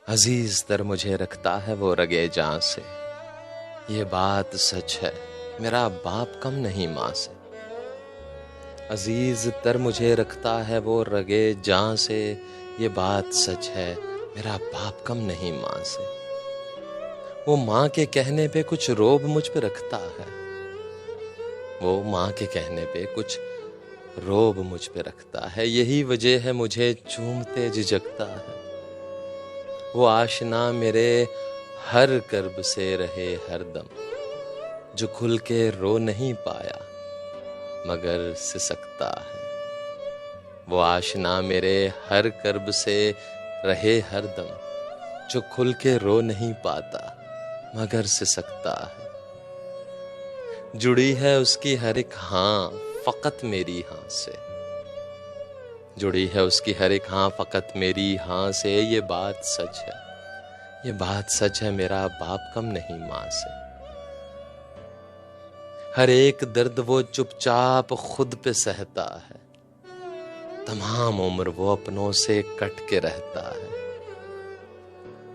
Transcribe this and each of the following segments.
अजीज तर मुझे रखता है वो रगे जान से, ये बात सच है मेरा बाप कम नहीं माँ से। अजीज तर मुझे रखता है वो रगे जान से, ये बात सच है मेरा बाप कम नहीं माँ से। वो माँ के कहने पे कुछ रोब मुझ पे रखता है, वो माँ के कहने पे कुछ रोब मुझ पे रखता है, यही वजह है मुझे चूमते झिझकता है। वो आशना मेरे हर कर्ब से रहे हरदम, जो खुल के रो नहीं पाया मगर सिसकता है। वो आशना मेरे हर कर्ब से रहे हरदम, जो खुल के रो नहीं पाता मगर सिसकता है। जुड़ी है उसकी हर एक हाँ फकत मेरी हाँ से, जुड़ी है उसकी हर एक हाँ फकत मेरी हाँ से, ये बात सच है, ये बात सच है मेरा बाप कम नहीं माँ से। हर एक दर्द वो चुपचाप खुद पे सहता है, तमाम उम्र वो अपनों से कट के रहता है।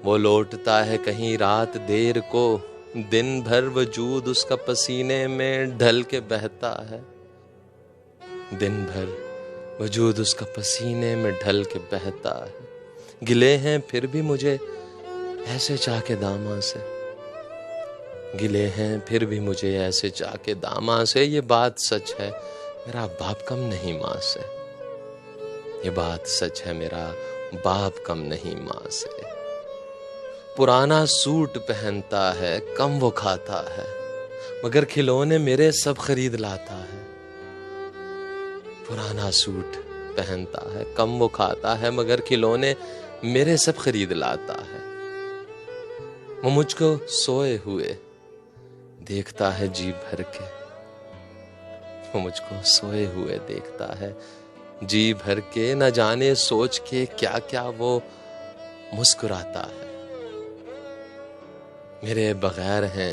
वो लौटता है कहीं रात देर को, दिन भर वजूद उसका पसीने में ढल के बहता है। दिन भर वजूद उसका पसीने में ढल के बहता है। गिले हैं फिर भी मुझे ऐसे चाके दामा से, गिले हैं फिर भी मुझे ऐसे चाके दामा से, ये बात सच है मेरा बाप कम नहीं माँ से। ये बात सच है मेरा बाप कम नहीं माँ से। पुराना सूट पहनता है कम वो खाता है, मगर खिलौने मेरे सब खरीद लाता है। पुराना सूट पहनता है कम वो खाता है, मगर खिलौने मेरे सब खरीद लाता है। वो मुझको सोए हुए देखता है जी भर के, वो मुझको सोए हुए देखता है जी भर के, न जाने सोच के क्या क्या वो मुस्कुराता है। मेरे बगैर हैं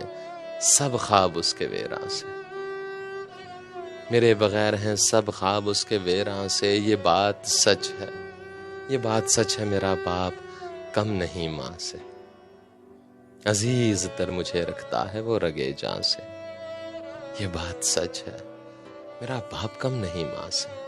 सब ख्वाब उसके वेरां से, मेरे बगैर हैं सब ख्वाब उसके वेरां से, ये बात सच है, ये बात सच है मेरा बाप कम नहीं माँ से। अजीज तर मुझे रखता है वो रगे जान से, ये बात सच है मेरा बाप कम नहीं माँ से।